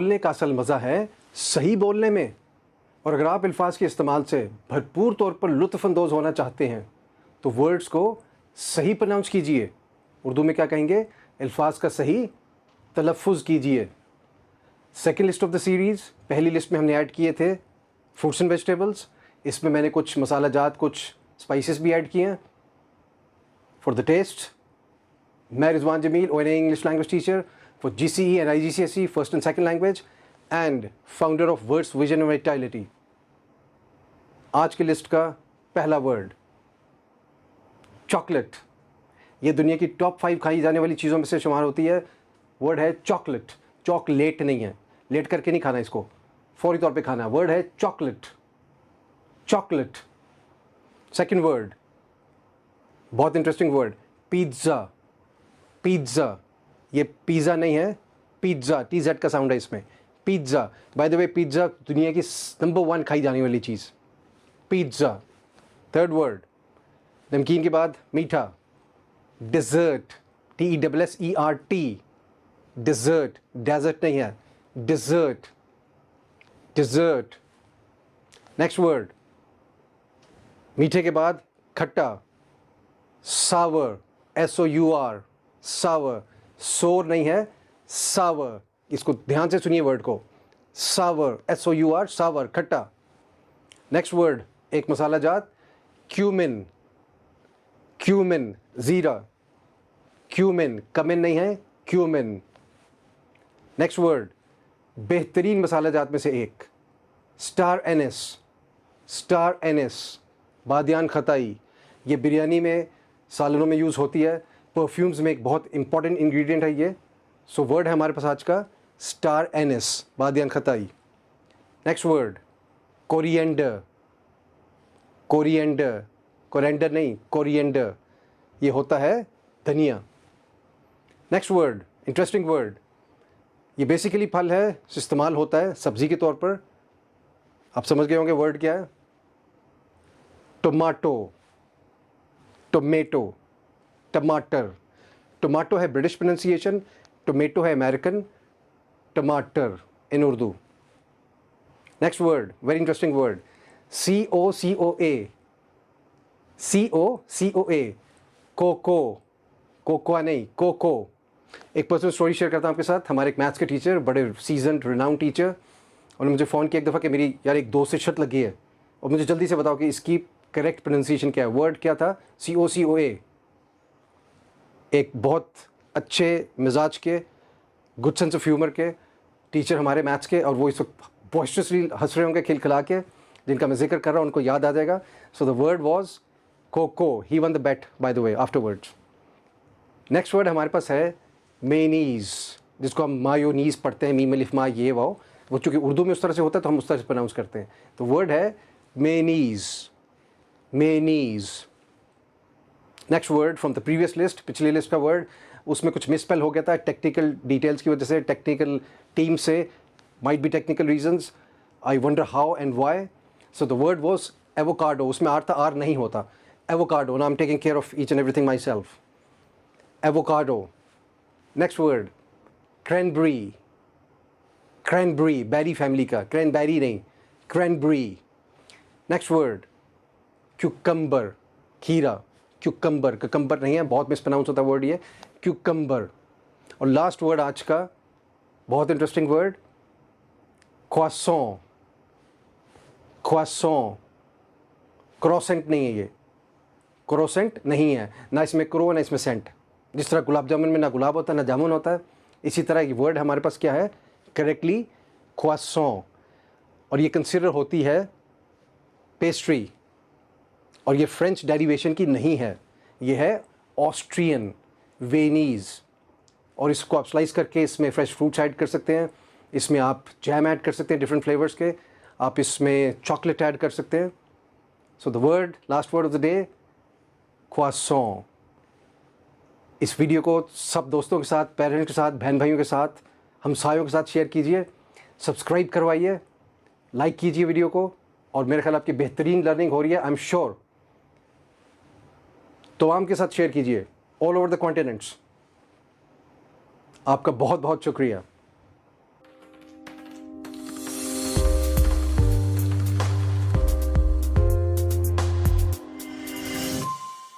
बोलने का असल मज़ा है सही बोलने में। और अगर आप अल्फाज के इस्तेमाल से भरपूर तौर पर लुत्फ़अंदोज़ होना चाहते हैं तो वर्ड्स को सही प्रोनाउंस कीजिए। उर्दू में क्या कहेंगे? अल्फाज का सही तलफ़ुज़ कीजिए। Second list of the series, पहली लिस्ट में हमने ऐड किए थे फ्रूट्स एंड वेजिटेबल्स। इसमें मैंने कुछ मसाला जात, कुछ स्पाइसेस भी ऐड किए हैं फॉर द टेस्ट। मैं Rizwan Jameel, ONA English language teacher for GCE and IGCSE first and second language and founder of words vision and vitality. आज की लिस्ट का पहला वर्ड चॉकलेट। ये दुनिया की टॉप 5 खाई जाने वाली चीज़ों में से शुमार होती है। वर्ड है चॉकलेट, चॉकलेट नहीं है, लेट करके नहीं खाना, इसको फौरी तौर पे खाना। वर्ड है चॉकलेट, चॉकलेट। सेकंड वर्ड, बहुत इंटरेस्टिंग वर्ड, पिज़्ज़ा। पिज़्ज़ा, ये पिज़्ज़ा नहीं है, पिज़्ज़ा, TZ का साउंड है इसमें। Pizza, bye the way pizza दुनिया की नंबर 1 खाई जाने वाली चीज़, पिज़्ज़ा। थर्ड वर्ड, नमकीन के बाद मीठा, डिज़र्ट, DESSERT, डिज़र्ट, डेजर्ट नहीं है, डिज़र्ट, डिज़र्ट। नेक्स्ट वर्ड, मीठे के बाद खट्टा, सावर, SOUR, सावर, सोर नहीं है, सावर। इसको ध्यान से सुनिए वर्ड को, सावर, SOUR, सावर, खट्टा। नेक्स्ट वर्ड, एक मसाला जात, क्यूमिन, क्यूमिन, ज़ीरा, क्यूमिन, कमिन नहीं है, क्यूमिन। नेक्स्ट वर्ड, बेहतरीन मसाला जात में से एक, स्टार एनिस, स्टार एनिस, बादियान खताई। ये बिरयानी में, सालनों में यूज़ होती है, परफ्यूम्स में एक बहुत इंपॉर्टेंट इंग्रेडिएंट है ये। सो वर्ड है हमारे पास आज का स्टार एनिस, बादियान खताई। Next word, coriander, coriander, coriander नहीं, कोरिएंडर, ये होता है धनिया। नेक्स्ट वर्ड, इंटरेस्टिंग वर्ड, ये बेसिकली फल है, इस्तेमाल होता है सब्ज़ी के तौर पर। आप समझ गए होंगे वर्ड क्या है, टोमाटो, टोमेटो, टमाटर। टोमाटो है ब्रिटिश प्रोनाउंसिएशन, टोमेटो है अमेरिकन, टमाटर in Urdu. Next word, very interesting word, COCOA, COCOA, cocoa, cocoa नहीं, कोको। एक पर्सनल स्टोरी शेयर करता हूँ आपके साथ। हमारे एक मैथ्स के टीचर, बड़े सीजन्ड रिनाउंड टीचर, उन्होंने मुझे फ़ोन किया एक दफ़ा कि मेरी यार एक दोस्त से शर्त लगी है और मुझे जल्दी से बताओ कि इसकी करेक्ट प्रोनाउंसिएशन क्या है। वर्ड क्या था? COCOA। एक बहुत अच्छे मिजाज के, गुड सेंस ऑफ ह्यूमर के टीचर हमारे मैथ्स के, और वो इस वक्त बॉइस्टरसली हंस रहे होंगे खिलखिला के, जिनका मैं जिक्र कर रहा हूँ उनको याद आ जाएगा। So the word was coco. He won the bet by the way afterwards. Next word हमारे पास है मेनीज़, जिसको हम मायोनीज़ पढ़ते हैं, मीम अलिफ मा ये वाओ। वो चूँकि उर्दू में उस तरह से होता है तो हम उस तरह से प्रोनाउंस करते हैं। तो वर्ड है मेनीज़, मेनीज़। Next word from the previous list, पिछली लिस्ट का वर्ड, उसमें कुछ मिसस्पेल हो गया था टेक्निकल डिटेल्स की वजह से, टेक्निकल टीम से, might be technical reasons, I wonder how and why. So the word was avocado, उसमें आर था, आर नहीं होता, avocado. Now I am taking care of each and everything माई सेल्फ, avocado. Next word, cranberry, cranberry, berry family का, cranberry नहीं, cranberry. Next word, cucumber, खीरा, cucumber, cucumber नहीं है, बहुत मिसप्रोनाउंस होता वर्ड ये, क्यूकम्बर। और लास्ट वर्ड आज का, बहुत इंटरेस्टिंग वर्ड, क्वासों, क्वासों, क्रोसेंट नहीं है ये, क्रोसेंट नहीं है, ना इसमें क्रो ना इसमें सेंट। जिस तरह गुलाब जामुन में ना गुलाब होता है ना जामुन होता है, इसी तरह ये वर्ड हमारे पास क्या है करेक्टली, क्वासों। और ये कंसिडर होती है पेस्ट्री, और ये फ्रेंच डेरिवेशन की नहीं है, ये है ऑस्ट्रियन, वेनीज़। और इसको आप स्लाइस करके इसमें फ्रेश फ्रूट्स ऐड कर सकते हैं, इसमें आप जैम ऐड कर सकते हैं डिफरेंट फ्लेवर्स के, आप इसमें चॉकलेट ऐड कर सकते हैं। So the word, last word of the day, croissant. इस वीडियो को सब दोस्तों के साथ, पेरेंट्स के साथ, बहन भाइयों के साथ, हमसायों के साथ शेयर कीजिए, सब्सक्राइब करवाइए, लाइक कीजिए वीडियो को। और मेरे ख्याल आपकी बेहतरीन लर्निंग हो रही है, आई एम श्योर। तमाम के साथ शेयर कीजिए, ऑल ओवर द कॉन्टिनेंट्स। आपका बहुत बहुत शुक्रिया।